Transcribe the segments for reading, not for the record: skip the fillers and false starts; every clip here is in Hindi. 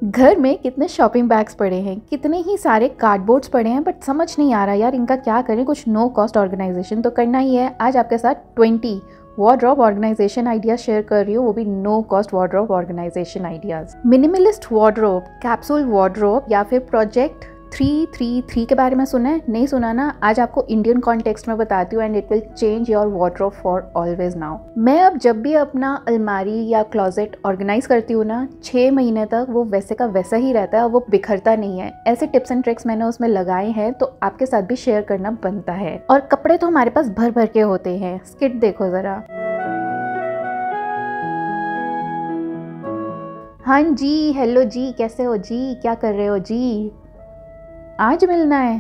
घर में कितने शॉपिंग बैग्स पड़े हैं, कितने ही सारे कार्डबोर्ड्स पड़े हैं, बट समझ नहीं आ रहा यार इनका क्या करें। कुछ नो कॉस्ट ऑर्गेनाइजेशन तो करना ही है। आज आपके साथ 20 वार्डरोब ऑर्गेनाइजेशन आइडियाज शेयर कर रही हूँ, वो भी no cost wardrobe organisation ideas. Minimalist wardrobe, capsule wardrobe या फिर प्रोजेक्ट 333 के बारे में सुना है? नहीं सुना ना? आज आपको इंडियन कॉन्टेक्स्ट में बताती हूँ and it will change your wardrobe for always now. मैं अब जब भी अपना अलमारी या क्लोजेट ऑर्गेनाइज करती हूँ ना, 6 महीने तक वो वैसे का वैसा ही रहता है, वो बिखरता नहीं है। ऐसे टिप्स एंड ट्रिक्स मैंने उसमें लगाए हैं, तो आपके साथ भी शेयर करना बनता है। और कपड़े तो हमारे पास भर भर के होते हैं। स्किट देखो ज़रा। हाँ जी, हेलो जी, कैसे हो जी, क्या कर रहे हो जी? आज मिलना है?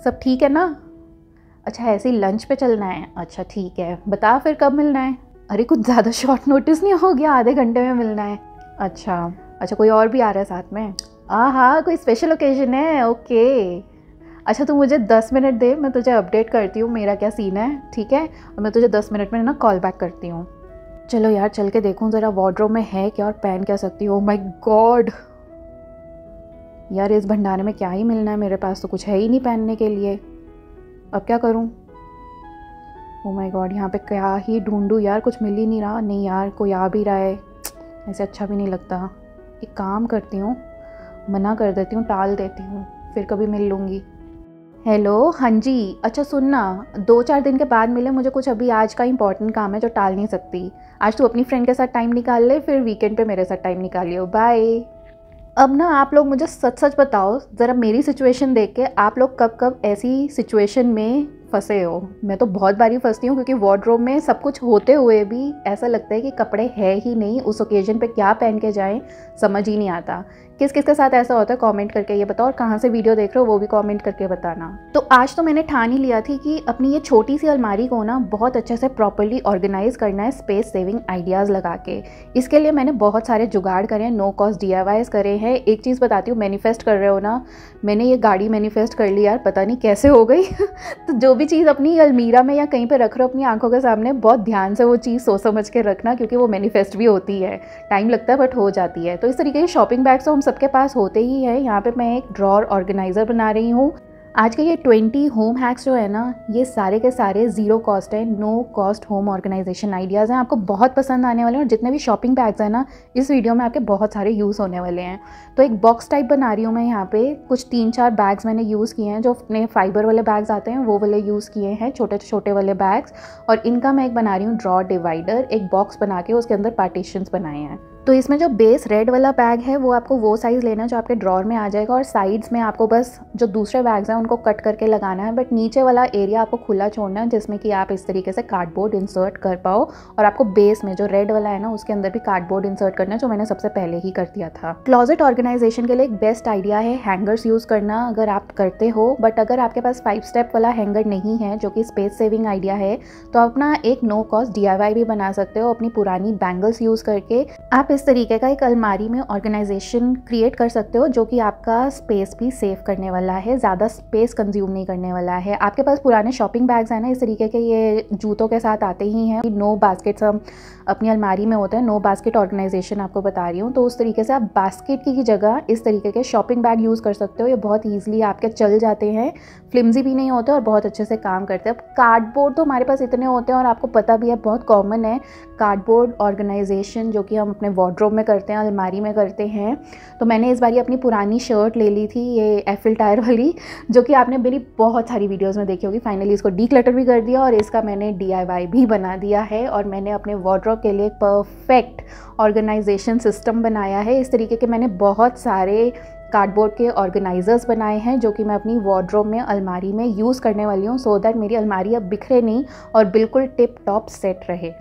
सब ठीक है ना? अच्छा, ऐसे ही लंच पे चलना है? अच्छा ठीक है, बता फिर कब मिलना है? अरे कुछ ज़्यादा शॉर्ट नोटिस नहीं हो गया? आधे घंटे में मिलना है। अच्छा कोई और भी आ रहा है साथ में? हाँ, कोई स्पेशल ओकेजन है? ओके। अच्छा तू मुझे 10 मिनट दे, मैं तुझे अपडेट करती हूँ मेरा क्या सीन है, ठीक है? और मैं तुझे 10 मिनट में ना कॉल बैक करती हूँ। चलो यार, चल के देखूँ ज़रा वार्डरोब में है क्या और पहन क्या सकती हूँ। ओह माय गॉड यार, इस भंडारे में क्या ही मिलना है, मेरे पास तो कुछ है ही नहीं पहनने के लिए। अब क्या करूं? ओह माय गॉड, यहाँ पे क्या ही ढूंढूं यार, कुछ मिल ही नहीं रहा। नहीं यार, कोई आ भी रहा है, ऐसे अच्छा भी नहीं लगता। एक काम करती हूँ, मना कर देती हूँ, टाल देती हूँ, फिर कभी मिल लूँगी। हेलो, हाँ जी। अच्छा सुनना, 2-4 दिन के बाद मिले, मुझे कुछ अभी आज का इंपॉर्टेंट काम है जो टाल नहीं सकती। आज तू अपनी फ्रेंड के साथ टाइम निकाल ले, फिर वीकेंड पे मेरे साथ टाइम निकालियो। बाय। अब ना आप लोग मुझे सच सच बताओ ज़रा, मेरी सिचुएशन देख के आप लोग कब कब ऐसी सिचुएशन में फंसे हो? मैं तो बहुत बारी फंसती हूँ, क्योंकि वार्डरोब में सब कुछ होते हुए भी ऐसा लगता है कि कपड़े है ही नहीं, उस ओकेजन पे क्या पहन के जाएं समझ ही नहीं आता। किस किस के साथ ऐसा होता है कमेंट करके ये बताओ, और कहाँ से वीडियो देख रहे हो वो भी कमेंट करके बताना। तो आज तो मैंने ठान ही लिया थी कि अपनी ये छोटी सी अलमारी को ना बहुत अच्छे से प्रॉपर्ली ऑर्गेनाइज करना है, स्पेस सेविंग आइडियाज़ लगा के। इसके लिए मैंने बहुत सारे जुगाड़ करे हैं, नो कॉस्ट DIYs करे हैं। एक चीज़ बताती हूँ, मैनिफेस्ट कर रहे हो ना, मैंने ये गाड़ी मैनिफेस्ट कर ली यार, पता नहीं कैसे हो गई। तो जो भी चीज़ अपनी अलमीरा में या कहीं पे रख रहे हो अपनी आंखों के सामने, बहुत ध्यान से वो चीज़ सोच समझ के रखना, क्योंकि वो मैनिफेस्ट भी होती है। टाइम लगता है बट हो जाती है। तो इस तरीके के शॉपिंग बैग्स तो हम सबके पास होते ही है। यहाँ पे मैं एक ड्रॉर ऑर्गेनाइज़र बना रही हूँ। आज के ये 20 होम हैक्स जो है ना, ये सारे के सारे ज़ीरो कॉस्ट है, no cost home organisation ideas हैं। आपको बहुत पसंद आने वाले हैं, और जितने भी शॉपिंग बैग्स हैं ना, इस वीडियो में आपके बहुत सारे यूज़ होने वाले हैं। तो एक बॉक्स टाइप बना रही हूँ मैं यहाँ पे। कुछ 3-4 बैग्स मैंने यूज़ किए हैं, जो अपने फाइबर वाले बैग्स आते हैं वो वाले यूज़ किए हैं, छोटे छोटे वाले बैग्स। और इनका मैं एक बना रही हूँ ड्रॉर डिवाइडर, एक बॉक्स बना के उसके अंदर पार्टीशंस बनाए हैं। तो इसमें जो बेस रेड वाला बैग है वो आपको वो साइज़ लेना है जो आपके ड्रॉर में आ जाएगा, और साइड्स में आपको बस जो दूसरे बैग्स हैं उनको कट करके लगाना है, बट नीचे वाला एरिया आपको खुला छोड़ना है, जिसमें कि आप इस तरीके से कार्डबोर्ड इंसर्ट कर पाओ। और आपको बेस में जो रेड वाला है ना, उसके अंदर भी कार्डबोर्ड इंसर्ट करना है, जो मैंने सबसे पहले ही कर दिया था। क्लोजेट ऑर्गेनाइजेशन के लिए एक बेस्ट आइडिया है हैंगर्स यूज़ करना, अगर आप करते हो। बट अगर आपके पास 5 स्टेप वाला हैंगर नहीं है, जो कि स्पेस सेविंग आइडिया है, तो अपना एक नो कॉस्ट DIY भी बना सकते हो। अपनी पुरानी बैंगल्स यूज़ करके आप इस तरीके का एक अलमारी में ऑर्गेनाइजेशन क्रिएट कर सकते हो, जो कि आपका स्पेस भी सेव करने वाला है, ज़्यादा स्पेस कंज्यूम नहीं करने वाला है। आपके पास पुराने शॉपिंग बैग्स हैं ना, इस तरीके के, ये जूतों के साथ आते ही हैं। नो बास्केट्स हम अपनी अलमारी में होते हैं, नो बास्केट ऑर्गेनाइजेशन आपको बता रही हूँ। तो उस तरीके से आप बास्केट की जगह इस तरीके के शॉपिंग बैग यूज़ कर सकते हो। ये बहुत ईजिली आपके चल जाते हैं, फ्लिम्जी भी नहीं होते और बहुत अच्छे से काम करते हैं। अब कार्डबोर्ड तो हमारे पास इतने होते हैं, और आपको पता भी है बहुत कॉमन है कार्डबोर्ड ऑर्गेनाइजेशन, जो कि हम अपने वार्डरोब में करते हैं, अलमारी में करते हैं। तो मैंने इस बार अपनी पुरानी शर्ट ले ली थी, ये एफिल टायर वाली, जो कि आपने मेरी बहुत सारी वीडियोस में देखी होगी। फाइनली इसको डीक्लटर भी कर दिया, और इसका मैंने DIY भी बना दिया है। और मैंने अपने वार्डरोब के लिए एक परफेक्ट ऑर्गेनाइजेशन सिस्टम बनाया है। इस तरीके के मैंने बहुत सारे कार्डबोर्ड के ऑर्गेनाइजर्स बनाए हैं, जो कि मैं अपनी वार्डरोब में, अलमारी में यूज़ करने वाली हूँ, सो दैट मेरी अलमारी अब बिखरे नहीं और बिल्कुल टिप टॉप सेट रहे।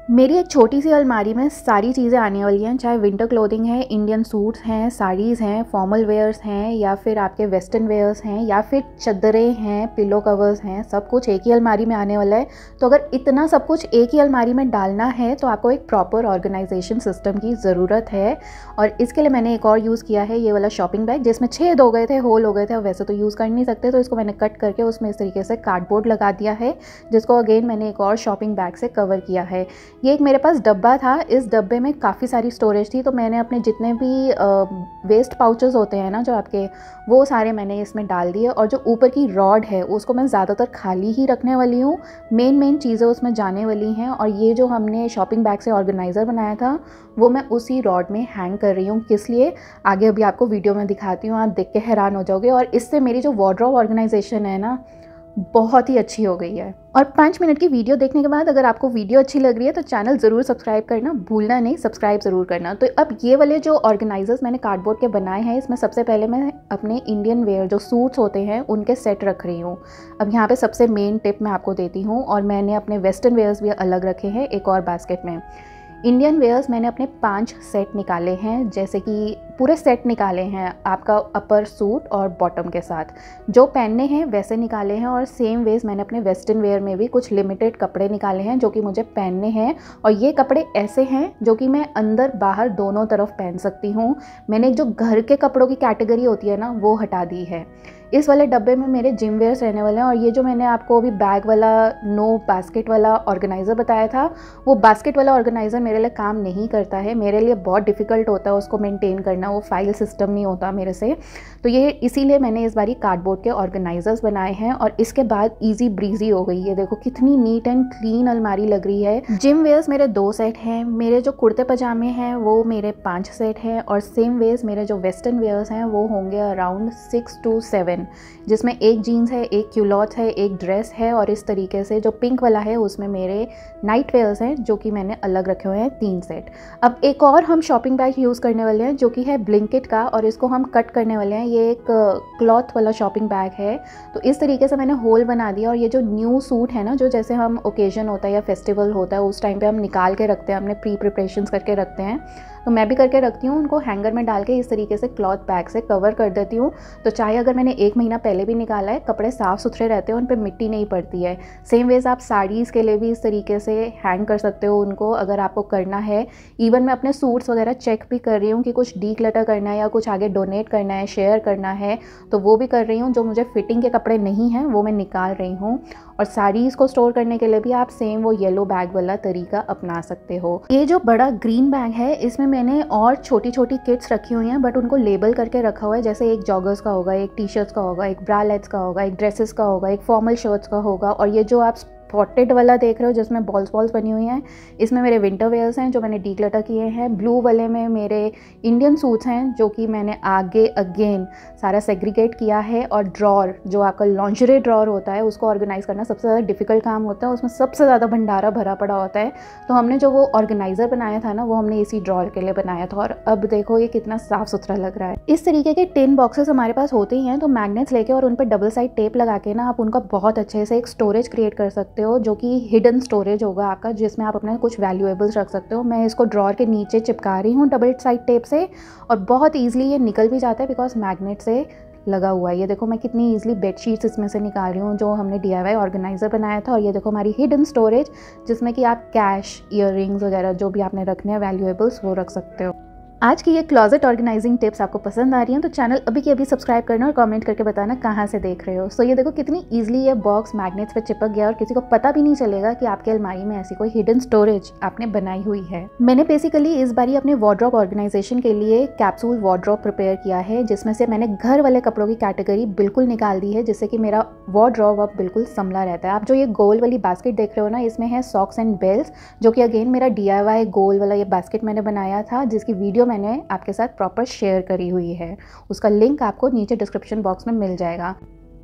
मेरी एक छोटी सी अलमारी में सारी चीज़ें आने वाली हैं, चाहे विंटर क्लोथिंग है, इंडियन सूट्स हैं, साड़ीज़ हैं, फॉर्मल वेयर्स हैं, या फिर आपके वेस्टर्न वेयर्स हैं, या फिर चद्दरें हैं, पिलो कवर्स हैं, सब कुछ एक ही अलमारी में आने वाला है। तो अगर इतना सब कुछ एक ही अलमारी में डालना है, तो आपको एक प्रॉपर ऑर्गेनाइजेशन सिस्टम की ज़रूरत है। और इसके लिए मैंने एक और यूज़ किया है, ये वाला शॉपिंग बैग, जिसमें छेद हो गए थे, होल हो गए थे, और वैसे तो यूज़ कर नहीं सकते, तो इसको मैंने कट करके उसमें इस तरीके से कार्डबोर्ड लगा दिया है, जिसको अगेन मैंने एक और शॉपिंग बैग से कवर किया है। ये एक मेरे पास डब्बा था, इस डब्बे में काफ़ी सारी स्टोरेज थी, तो मैंने अपने जितने भी वेस्ट पाउचेस होते हैं ना जो आपके, वो सारे मैंने इसमें डाल दिए। और जो ऊपर की रॉड है उसको मैं ज़्यादातर खाली ही रखने वाली हूँ, मेन चीज़ें उसमें जाने वाली हैं। और ये जो हमने शॉपिंग बैग से ऑर्गेनाइज़र बनाया था वो मैं उसी रॉड में हैंग कर रही हूँ। किस लिए, आगे अभी आपको वीडियो में दिखाती हूँ, आप देख के हैरान हो जाओगे। और इससे मेरी जो वार्डरोब ऑर्गेनाइजेशन है ना बहुत ही अच्छी हो गई है। और 5 मिनट की वीडियो देखने के बाद अगर आपको वीडियो अच्छी लग रही है तो चैनल ज़रूर सब्सक्राइब करना भूलना नहीं, सब्सक्राइब ज़रूर करना। तो अब ये वाले जो ऑर्गेनाइजर्स मैंने कार्डबोर्ड के बनाए हैं, इसमें सबसे पहले मैं अपने इंडियन वेयर जो सूट्स होते हैं उनके सेट रख रही हूँ। अब यहाँ पे सबसे मेन टिप मैं आपको देती हूँ, और मैंने अपने वेस्टर्न वेयर्स भी अलग रखे हैं एक और बास्केट में। इंडियन वेयर्स मैंने अपने 5 सेट निकाले हैं, जैसे कि पूरे सेट निकाले हैं आपका अपर सूट और बॉटम के साथ, जो पहनने हैं वैसे निकाले हैं। और सेम वेज मैंने अपने वेस्टर्न वेयर में भी कुछ लिमिटेड कपड़े निकाले हैं जो कि मुझे पहनने हैं। और ये कपड़े ऐसे हैं जो कि मैं अंदर बाहर दोनों तरफ पहन सकती हूँ। मैंने जो घर के कपड़ों की कैटेगरी होती है ना वो हटा दी है। इस वाले डब्बे में मेरे जिम वेयर्स रहने वाले हैं। और ये जो मैंने आपको अभी बैग वाला नो बास्केट वाला ऑर्गेनाइज़र बताया था, वो बास्केट वाला ऑर्गेनाइज़र मेरे लिए काम नहीं करता है, मेरे लिए बहुत डिफ़िकल्ट होता है उसको मेंटेन करना, वो फाइल सिस्टम नहीं होता मेरे से। तो ये इसीलिए मैंने इस बारी कार्डबोर्ड के ऑर्गेनाइजर्स बनाए हैं। और इसके बाद ईजी ब्रीजी हो गई है। देखो कितनी नीट एंड क्लीन अलमारी लग रही है। जिम वेयर्स मेरे 2 सेट हैं, मेरे जो कुर्ते पजामे हैं वो मेरे 5 सेट हैं, और सेम वेज मेरे जो वेस्टर्न वेयर्स हैं वो होंगे अराउंड 6 to 7, जिसमें एक जीन्स है, एक क्यूलॉथ है, एक ड्रेस है। और इस तरीके से जो पिंक वाला है उसमें मेरे नाइट वेयर्स हैं जो कि मैंने अलग रखे हुए हैं 3 सेट। अब एक और हम शॉपिंग बैग यूज़ करने वाले हैं जो कि है ब्लिंकिट का, और इसको हम कट करने वाले हैं। ये एक क्लॉथ वाला शॉपिंग बैग है, तो इस तरीके से मैंने होल बना दिया। और ये जो न्यू सूट है ना, जो जैसे हम ओकेजन होता है या फेस्टिवल होता है उस टाइम पे हम निकाल के रखते हैं, हमने प्रिपरेशंस करके रखते हैं, तो मैं भी करके रखती हूँ। उनको हैंगर में डाल के इस तरीके से क्लॉथ बैग से कवर कर देती हूँ। तो चाहे अगर मैंने 1 महीना पहले भी निकाला है, कपड़े साफ़ सुथरे रहते हैं, उन पर मिट्टी नहीं पड़ती है। सेम वेज आप साड़ीज़ के लिए भी इस तरीके से हैंग कर सकते हो उनको, अगर आपको करना है। इवन मैं अपने सूट्स वगैरह चेक भी कर रही हूँ कि कुछ डीक्लटर करना है या कुछ आगे डोनेट करना है, शेयर करना है, तो वो भी कर रही हूँ। जो मुझे फिटिंग के कपड़े नहीं हैं वो मैं निकाल रही हूँ। और साड़ीज़ को स्टोर करने के लिए भी आप सेम वो येलो बैग वाला तरीका अपना सकते हो। ये जो बड़ा ग्रीन बैग है इसमें मैंने और छोटी छोटी किट्स रखी हुई हैं, बट उनको लेबल करके रखा हुआ है। जैसे एक जॉगर्स का होगा, एक टी शर्ट्स का होगा, एक ब्रालेट्स का होगा, एक ड्रेसेस का होगा, एक फॉर्मल शर्ट्स का होगा। और ये जो आप स्पॉटेड वाला देख रहे हो जिसमें बॉल्स बनी हुई हैं, इसमें मेरे विंटर वेयर्स हैं जो मैंने डीक्लटर किए हैं। ब्लू वाले में मेरे इंडियन सूट्स हैं जो कि मैंने आगे अगेन सारा सेग्रीगेट किया है। और ड्रॉर, जो आपका लॉन्जरे ड्रॉर होता है, उसको ऑर्गेनाइज़ करना सबसे ज़्यादा डिफिकल्ट काम होता है, उसमें सबसे ज़्यादा भंडारा भरा पड़ा होता है। तो हमने जो वो ऑर्गेनाइज़र बनाया था ना, वो हमने इसी ड्रॉर के लिए बनाया था। और अब देखो ये कितना साफ़ सुथरा लग रहा है। इस तरीके के टिन बॉक्सेस हमारे पास होते ही हैं, तो मैग्नेट्स लेके और उन पर डबल साइड टेप लगा के ना आप उनका बहुत अच्छे से एक स्टोरेज क्रिएट कर सकते हो, जो कि हिडन स्टोरेज होगा आपका, जिसमें आप अपने कुछ वैल्यूएबल्स रख सकते हो। मैं इसको ड्रॉर के नीचे चिपका रही हूँ डबल साइड टेप से, और बहुत ईजिली ये निकल भी जाता है बिकॉज मैग्नेट से लगा हुआ है। ये देखो मैं कितनी ईजिली बेडशीट्स इसमें से निकाल रही हूँ जो हमने DIY ऑर्गेनाइज़र बनाया था। और ये देखो हमारी हिडन स्टोरेज, जिसमें कि आप कैश, ईयररिंग्स वगैरह जो भी आपने रखने हैं वैल्यूएबल्स, वो रख सकते हो। आज की ये क्लोजेट ऑर्गेनाइजिंग टिप्स आपको पसंद आ रही हैं तो चैनल अभी के अभी सब्सक्राइब करना और कमेंट करके बताना कहाँ से देख रहे हो। सो ये देखो कितनी इजीली ये बॉक्स मैग्नेट्स पे चिपक गया और किसी को पता भी नहीं चलेगा कि आपके अलमारी में ऐसी कोई हिडन स्टोरेज आपने बनाई हुई है। मैंने बेसिकली इस बारी अपने वार्डरोब ऑर्गेनाइजेशन के लिए कैप्सूल वार्डरोब प्रिपेयर किया है, जिसमें से मैंने घर वाले कपड़ों की कैटेगरी बिल्कुल निकाल दी है, जिससे कि मेरा वार्डरोब अब बिल्कुल संभला रहता है। आप जो ये गोल वाली बास्केट देख रहे हो ना, इसमें है सॉक्स एंड बेल्ट, जो कि अगेन मेरा DIY गोल वाला ये बास्केट मैंने बनाया था, जिसकी वीडियो मैंने आपके साथ प्रॉपर शेयर करी हुई है। उसका लिंक आपको नीचे डिस्क्रिप्शन बॉक्स में मिल जाएगा।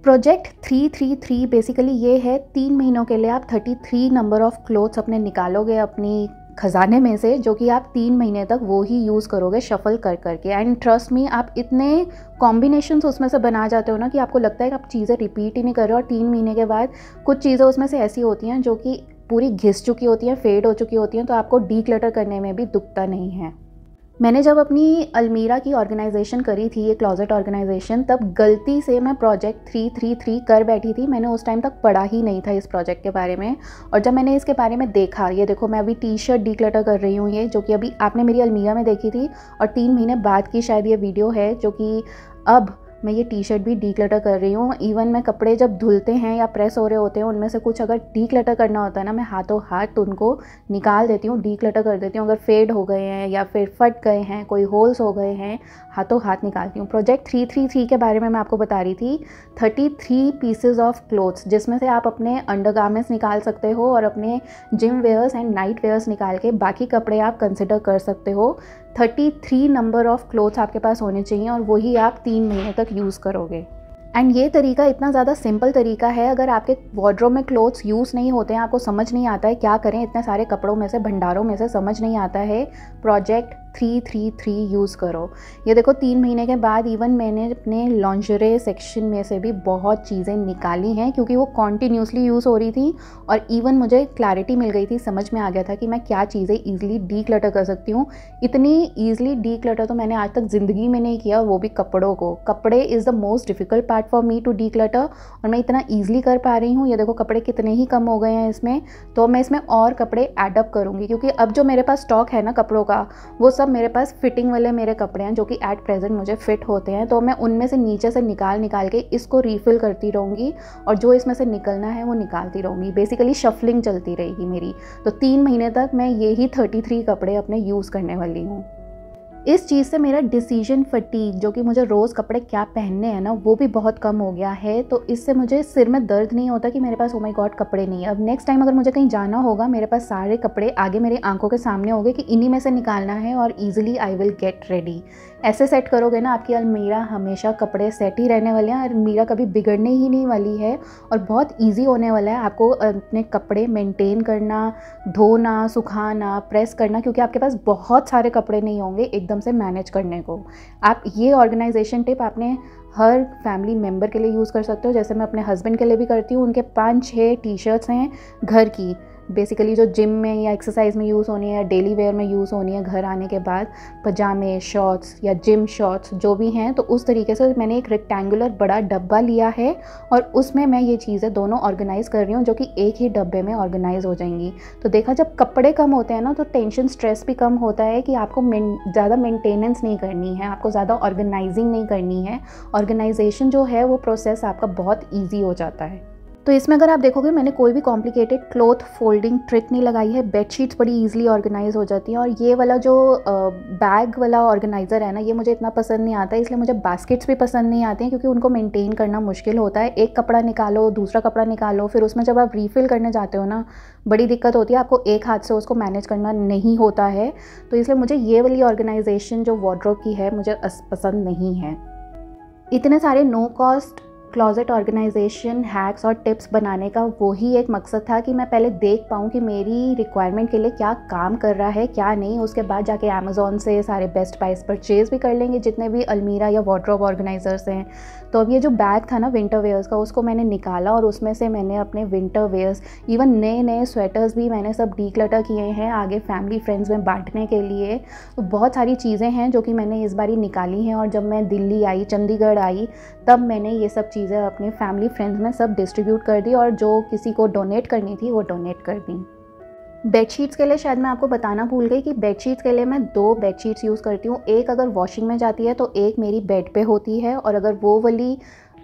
प्रोजेक्ट 333 बेसिकली ये है 3 महीनों के लिए आप 33 नंबर ऑफ क्लोथ्स अपने निकालोगे अपनी खजाने में से, जो कि आप 3 महीने तक वो ही यूज़ करोगे शफल कर करके। एंड ट्रस्ट मी, आप इतने कॉम्बिनेशंस उसमें से बना जाते हो ना कि आपको लगता है कि आप चीज़ें रिपीट ही नहीं कर रहे हो। और 3 महीने के बाद कुछ चीज़ें उसमें से ऐसी होती हैं जो कि पूरी घिस चुकी होती हैं, फेड हो चुकी होती हैं, तो आपको डीक्लटर करने में भी दुखता नहीं है। मैंने जब अपनी अलमीरा की ऑर्गेनाइजेशन करी थी, ये क्लोजेट ऑर्गेनाइजेशन, तब गलती से मैं प्रोजेक्ट 333 कर बैठी थी। मैंने उस टाइम तक पढ़ा ही नहीं था इस प्रोजेक्ट के बारे में। और जब मैंने इसके बारे में देखा, ये देखो मैं अभी टी-शर्ट डीक्लटर कर रही हूँ, ये जो कि अभी आपने मेरी अलमीरा में देखी थी, और 3 महीने बाद की शायद ये वीडियो है, जो कि अब मैं ये टी शर्ट भी डीक्लटर कर रही हूँ। इवन मैं कपड़े जब धुलते हैं या प्रेस हो रहे होते हैं, उनमें से कुछ अगर डीक्लटर करना होता है ना, मैं हाथों हाथ उनको निकाल देती हूँ, डीक्लटर कर देती हूँ। अगर फेड हो गए हैं या फिर फट गए हैं, कोई होल्स हो गए हैं, हाथों हाथ निकालती हूँ। प्रोजेक्ट 333 के बारे में मैं आपको बता रही थी। 33 पीसेज ऑफ क्लोथ्स, जिसमें से आप अपने अंडरगारमेंट्स निकाल सकते हो और अपने gym wears and night wears निकाल के बाकी कपड़े आप कंसिडर कर सकते हो। 33 नंबर ऑफ क्लोथ्स आपके पास होने चाहिए और वही आप 3 महीने तक यूज़ करोगे। एंड ये तरीका इतना ज़्यादा सिंपल तरीका है। अगर आपके वार्डरोब में क्लोथ्स यूज़ नहीं होते हैं, आपको समझ नहीं आता है क्या करें इतने सारे कपड़ों में से, भंडारों में से समझ नहीं आता है, प्रोजेक्ट 333 यूज़ करो। ये देखो 3 महीने के बाद इवन मैंने अपने लॉन्जरे सेक्शन में से भी बहुत चीज़ें निकाली हैं, क्योंकि वो कॉन्टीन्यूसली यूज़ हो रही थी और इवन मुझे क्लैरिटी मिल गई थी, समझ में आ गया था कि मैं क्या चीज़ें ईजिली डीक्लटर कर सकती हूँ। इतनी ईजिली डीक्लटर तो मैंने आज तक ज़िंदगी में नहीं किया, वो भी कपड़ों को। कपड़े is the most difficult part for me to declutter और मैं इतना ईजिली कर पा रही हूँ। ये देखो कपड़े कितने ही कम हो गए हैं इसमें, तो मैं इसमें और कपड़े एडअप करूँगी, क्योंकि अब जो मेरे पास स्टॉक है ना कपड़ों का, वो सब मेरे पास फिटिंग वाले मेरे कपड़े हैं जो कि एट प्रेजेंट मुझे फिट होते हैं। तो मैं उनमें से नीचे से निकाल के इसको रीफ़िल करती रहूँगी और जो इसमें से निकलना है वो निकालती रहूँगी। बेसिकली शफलिंग चलती रहेगी मेरी। तो 3 महीने तक मैं यही 33 कपड़े अपने यूज़ करने वाली हूँ। इस चीज़ से मेरा डिसीजन फटीग, जो कि मुझे रोज़ कपड़े क्या पहनने हैं ना, वो भी बहुत कम हो गया है। तो इससे मुझे सिर में दर्द नहीं होता कि मेरे पास ओ माय गॉड कपड़े नहीं है। अब नेक्स्ट टाइम अगर मुझे कहीं जाना होगा, मेरे पास सारे कपड़े आगे मेरी आंखों के सामने होंगे कि इन्हीं में से निकालना है और easily I will get ready. ऐसे सेट करोगे ना, आपकी अलमीरा हमेशा कपड़े सेट ही रहने वाले हैं। अलमीरा कभी बिगड़ने ही नहीं वाली है और बहुत ईजी होने वाला है आपको अपने कपड़े मेंटेन करना, धोना, सुखाना, प्रेस करना, क्योंकि आपके पास बहुत सारे कपड़े नहीं होंगे एकदम से मैनेज करने को। आप ये ऑर्गेनाइजेशन टिप आपने हर फैमिली मेम्बर के लिए यूज़ कर सकते हो। जैसे मैं अपने हस्बैंड के लिए भी करती हूँ। उनके 5-6 टी शर्ट्स हैं घर की, बेसिकली जो जिम में या एक्सरसाइज में यूज़ होनी है या डेली वेयर में यूज़ होनी है घर आने के बाद, पजामे, शॉर्ट्स या जिम शॉर्ट्स जो भी हैं। तो उस तरीके से मैंने एक रेक्टेंगुलर बड़ा डब्बा लिया है और उसमें मैं ये चीज़ें दोनों ऑर्गेनाइज़ कर रही हूँ, जो कि एक ही डब्बे में ऑर्गेनाइज हो जाएंगी। तो देखा, जब कपड़े कम होते हैं ना, तो टेंशन स्ट्रेस भी कम होता है कि आपको ज़्यादा मेंटेनेंस नहीं करनी है, आपको ज़्यादा ऑर्गेनाइजिंग नहीं करनी है। ऑर्गेनाइजेशन जो है वो प्रोसेस आपका बहुत ईजी हो जाता है। तो इसमें अगर आप देखोगे, मैंने कोई भी कॉम्प्लिकेटेड क्लॉथ फोल्डिंग ट्रिक नहीं लगाई है। बेडशीट्स बड़ी इजीली ऑर्गेनाइज हो जाती हैं। और ये वाला जो बैग वाला ऑर्गेनाइज़र है ना, ये मुझे इतना पसंद नहीं आता, इसलिए मुझे बास्केट्स भी पसंद नहीं आते हैं, क्योंकि उनको मेंटेन करना मुश्किल होता है। एक कपड़ा निकालो, दूसरा कपड़ा निकालो, फिर उसमें जब आप रीफ़िल करने जाते हो ना, बड़ी दिक्कत होती है, आपको एक हाथ से उसको मैनेज करना नहीं होता है। तो इसलिए मुझे ये वाली ऑर्गेनाइजेशन जो वार्डरोब की है, मुझे पसंद नहीं है। इतने सारे no cost closet organisation hacks और टिप्स बनाने का वही एक मकसद था कि मैं पहले देख पाऊँ कि मेरी रिक्वायरमेंट के लिए क्या काम कर रहा है, क्या नहीं। उसके बाद जाके अमेज़ॉन से सारे बेस्ट बाइस परचेज़ भी कर लेंगे, जितने भी अलमीरा या वार्डरोब ऑर्गेनाइजर्स हैं। तो अब ये जो बैग था ना विंटर वेयर्स का, उसको मैंने निकाला और उसमें से मैंने अपने विंटर वेयर्स, इवन नए नए स्वेटर्स भी मैंने सब डीक्लटर किए हैं आगे फैमिली फ्रेंड्स में बांटने के लिए। तो बहुत सारी चीज़ें हैं जो कि मैंने इस बारी निकाली हैं। और जब मैं दिल्ली आई, चंडीगढ़ आई, तब मैंने ये सब चीज़ें अपने फैमिली फ्रेंड्स में सब डिस्ट्रीब्यूट कर दी और जो किसी को डोनेट करनी थी वो डोनेट कर दी। बेडशीट्स के लिए शायद मैं आपको बताना भूल गई कि बेडशीट्स के लिए मैं 2 बेडशीट्स यूज़ करती हूँ। एक अगर वॉशिंग में जाती है तो एक मेरी बेड पे होती है, और अगर वो वाली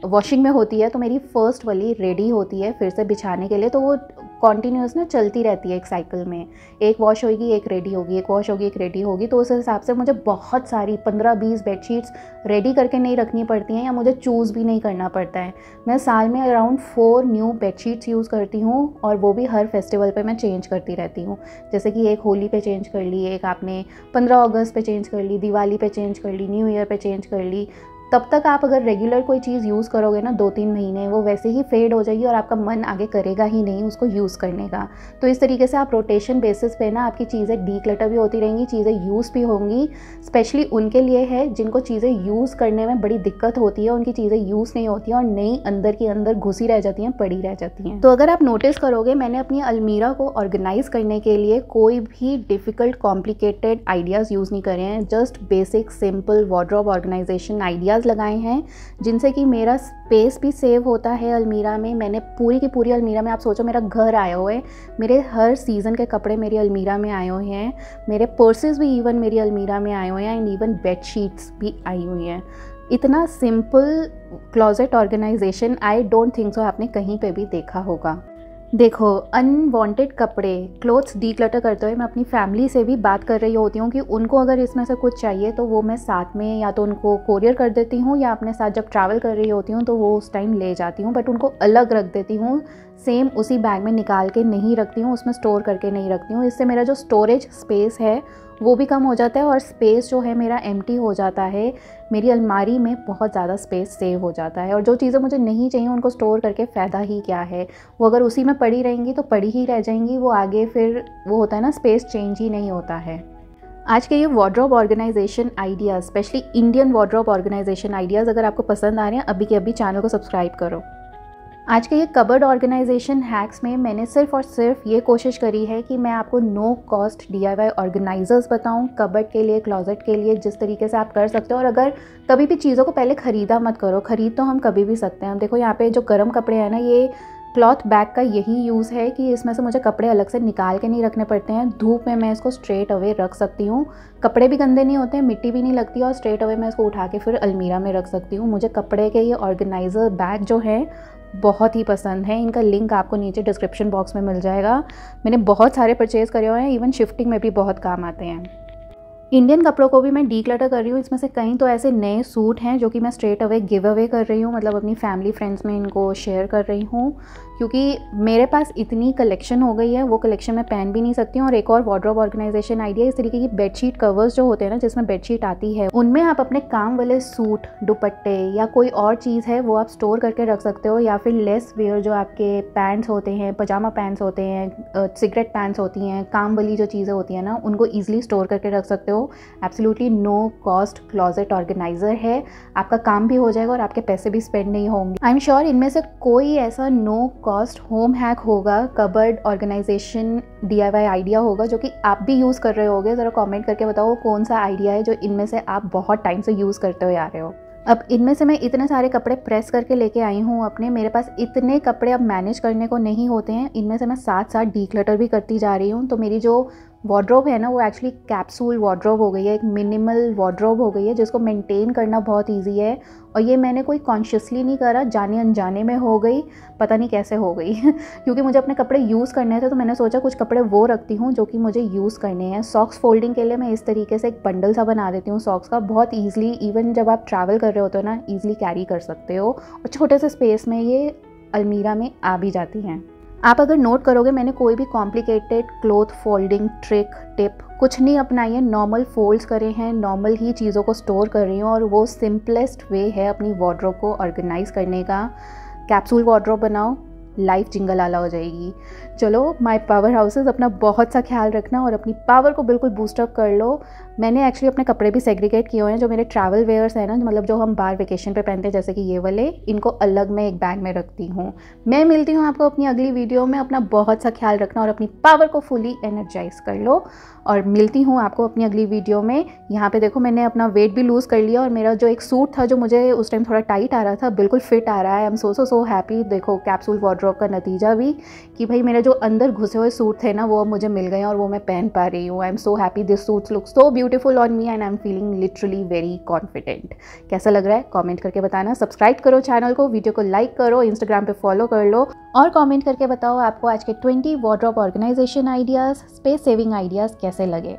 वॉशिंग में होती है तो मेरी फ़र्स्ट वाली रेडी होती है फिर से बिछाने के लिए। तो वो कॉन्टीन्यूस ना चलती रहती है एक साइकिल में, एक वॉश होगी एक रेडी होगी, एक वॉश होगी एक रेडी होगी। तो उस हिसाब से मुझे बहुत सारी 15-20 बेडशीट्स रेडी करके नहीं रखनी पड़ती हैं, या मुझे चूज़ भी नहीं करना पड़ता है। मैं साल में अराउंड 4 न्यू बेडशीट्स यूज़ करती हूँ, और वो भी हर फेस्टिवल पे मैं चेंज करती रहती हूँ। जैसे कि एक होली पे चेंज कर ली, एक आपने 15 अगस्त पे चेंज कर ली, दिवाली पे चेंज कर ली, न्यू ईयर पे चेंज कर ली। तब तक आप अगर रेगुलर कोई चीज़ यूज़ करोगे ना 2-3 महीने, वो वैसे ही फेड हो जाएगी और आपका मन आगे करेगा ही नहीं उसको यूज़ करने का। तो इस तरीके से आप रोटेशन बेसिस पे ना आपकी चीज़ें डीक्लटर भी होती रहेंगी, चीज़ें यूज़ भी होंगी। स्पेशली उनके लिए है जिनको चीज़ें यूज़ करने में बड़ी दिक्कत होती है, उनकी चीज़ें यूज़ नहीं होती हैं और नई अंदर की अंदर घुसी रह जाती हैं, पड़ी रह जाती हैं। तो अगर आप नोटिस करोगे, मैंने अपनी अलमीरा को ऑर्गेनाइज करने के लिए कोई भी डिफ़िकल्ट कॉम्प्लिकेटेड आइडियाज़ यूज़ नहीं करे हैं। Just basic simple wardrobe organisation ideas लगाए हैं, जिनसे कि मेरा स्पेस भी सेव होता है अलमीरा में। मैंने पूरी की पूरी अलमीरा में, आप सोचो मेरा घर आया हुआ है, मेरे हर सीज़न के कपड़े मेरी अलमीरा में आए हुए हैं, मेरे पर्सेस भी इवन मेरी अलमीरा में आए हुए हैं, एंड इवन बेडशीट्स भी आई हुई हैं। इतना simple closet organisation I don't think so आपने कहीं पे भी देखा होगा। देखो, अनवांटेड कपड़े, क्लोथ्स डीक्लटर करते हुए मैं अपनी फैमिली से भी बात कर रही होती हूँ कि उनको अगर इसमें से कुछ चाहिए तो वो मैं साथ में या तो उनको कोरियर कर देती हूँ या अपने साथ जब ट्रैवल कर रही होती हूँ तो वो उस टाइम ले जाती हूँ, बट उनको अलग रख देती हूँ। सेम उसी बैग में निकाल के नहीं रखती हूँ, उसमें स्टोर करके नहीं रखती हूँ। इससे मेरा जो स्टोरेज स्पेस है वो भी कम हो जाता है और स्पेस जो है मेरा एम्प्टी हो जाता है। मेरी अलमारी में बहुत ज़्यादा स्पेस सेव हो जाता है और जो चीज़ें मुझे नहीं चाहिए उनको स्टोर करके फ़ायदा ही क्या है। वो अगर उसी में पड़ी रहेंगी तो पड़ी ही रह जाएंगी, वो आगे फिर वो होता है ना, स्पेस चेंज ही नहीं होता है। आज के ये wardrobe organisation ideas, specially Indian wardrobe organisation ideas अगर आपको पसंद आ रहे हैं, अभी के अभी चैनल को सब्सक्राइब करो। आज के ये कबर्ड ऑर्गेनाइजेशन हैक्स में मैंने सिर्फ और सिर्फ ये कोशिश करी है कि मैं आपको नो कॉस्ट DIY ऑर्गेनाइजर्स बताऊं कबर्ड के लिए, क्लोजेट के लिए, जिस तरीके से आप कर सकते हो। और अगर कभी भी चीज़ों को पहले ख़रीदा मत करो, ख़रीद तो हम कभी भी सकते हैं। देखो यहाँ पे जो गर्म कपड़े हैं ना, ये क्लॉथ बैग का यही यूज़ है कि इसमें से मुझे कपड़े अलग से निकाल के नहीं रखने पड़ते हैं। धूप में मैं इसको स्ट्रेट अवे रख सकती हूँ, कपड़े भी गंदे नहीं होते हैं, मिट्टी भी नहीं लगती और स्ट्रेट अवे मैं इसको उठा के फिर अलमीरा में रख सकती हूँ। मुझे कपड़े के ये ऑर्गेनाइज़र बैग जो है बहुत ही पसंद है। इनका लिंक आपको नीचे डिस्क्रिप्शन बॉक्स में मिल जाएगा। मैंने बहुत सारे परचेज़ करे हुए हैं, इवन शिफ्टिंग में भी बहुत काम आते हैं। इंडियन कपड़ों को भी मैं डीक्लटर कर रही हूँ। इसमें से कई तो ऐसे नए सूट हैं जो कि मैं स्ट्रेट अवे गिव अवे कर रही हूँ, मतलब अपनी फैमिली फ्रेंड्स में इनको शेयर कर रही हूँ, क्योंकि मेरे पास इतनी कलेक्शन हो गई है, वो कलेक्शन मैं पहन भी नहीं सकती हूँ। और एक और वार्डरोब ऑर्गेनाइजेशन आइडिया, इस तरीके की बेडशीट कवर्स जो होते हैं ना, जिसमें बेडशीट आती है, उनमें आप अपने काम वाले सूट, दुपट्टे या कोई और चीज़ है वो आप स्टोर करके रख सकते हो। या फिर लेस वेयर जो आपके पैंट्स होते हैं, पजामा पैंट्स होते हैं, सिगरेट पैंट्स होती हैं, काम वाली जो चीज़ें होती हैं ना, उनको ईजिली स्टोर करके रख सकते हो। Absolutely no cost closet organiser है, आपका काम भी हो जाएगा और आपके पैसे भी स्पेंड नहीं होंगे। आई एम श्योर इनमें से कोई ऐसा नो कॉस्ट होम हैक होगा, कबर्ड ऑर्गेनाइजेशन DIY आइडिया होगा जो कि आप भी यूज़ कर रहे होगे। ज़रा कमेंट करके बताओ कौन सा आइडिया है जो इनमें से आप बहुत टाइम से यूज़ करते हुए आ रहे हो। अब इनमें से मैं इतने सारे कपड़े प्रेस करके लेके आई हूँ अपने, मेरे पास इतने कपड़े अब मैनेज करने को नहीं होते हैं। इनमें से मैं साथ साथ डीक्लटर भी करती जा रही हूँ। तो मेरी जो वार्डरोब है ना, वो एक्चुअली कैप्सूल वार्डरोब हो गई है, एक मिनिमल वार्डरोब हो गई है जिसको मेंटेन करना बहुत इजी है। और ये मैंने कोई कॉन्शियसली नहीं करा, जाने अनजाने में हो गई, पता नहीं कैसे हो गई क्योंकि मुझे अपने कपड़े यूज़ करने थे तो मैंने सोचा कुछ कपड़े वो रखती हूँ जो कि मुझे यूज़ करने हैं। सॉक्स फोल्डिंग के लिए मैं इस तरीके से एक बंडल सा बना देती हूँ सॉक्स का, बहुत ईजिली, इवन जब आप ट्रैवल कर रहे होते हो ना, ईजिली कैरी कर सकते हो और छोटे से स्पेस में ये अलमीरा में आ भी जाती हैं। आप अगर नोट करोगे, मैंने कोई भी complicated cloth folding trick tip कुछ नहीं अपनाई है, नॉर्मल फोल्ड्स करे हैं, नॉर्मल ही चीज़ों को स्टोर कर रही हूँ और वो सिंपलेस्ट वे है अपनी वार्डरोब को ऑर्गेनाइज करने का। कैप्सूल वार्डरोब बनाओ, लाइफ जिंगल आला हो जाएगी। चलो माय पावर हाउसेस, अपना बहुत सा ख्याल रखना और अपनी पावर को बिल्कुल बूस्टअप कर लो। मैंने एक्चुअली अपने कपड़े भी सेग्रीगेट किए हुए हैं, जो मेरे ट्रैवल वेयर्स हैं ना, मतलब जो हम बाहर वेकेशन पे पहनते हैं, जैसे कि ये वाले, इनको अलग मैं एक बैग में रखती हूँ। मैं मिलती हूँ आपको अपनी अगली वीडियो में। अपना बहुत सा ख्याल रखना और अपनी पावर को फुली एनर्जाइज कर लो और मिलती हूँ आपको अपनी अगली वीडियो में। यहाँ पे देखो मैंने अपना वेट भी लूज़ कर लिया और मेरा जो एक सूट था जो मुझे उस टाइम थोड़ा टाइट आ रहा था, बिल्कुल फिट आ रहा है। I am so happy. देखो कैप्सूल वार्डरोब का नतीजा भी कि भाई मेरे जो अंदर घुसे हुए सूट थे ना, वो अब मुझे मिल गए और वो मैं पहन पा रही हूँ। I am so happy, this suits look so beautiful on me and I am feeling literally very confident. कैसा लग रहा है कमेंट करके बताना। सब्सक्राइब करो चैनल को, वीडियो को लाइक करो, इंस्टाग्राम पे फॉलो कर लो और कमेंट करके बताओ आपको आज के 20 wardrobe organisation ideas, space saving ideas कैसे लगे।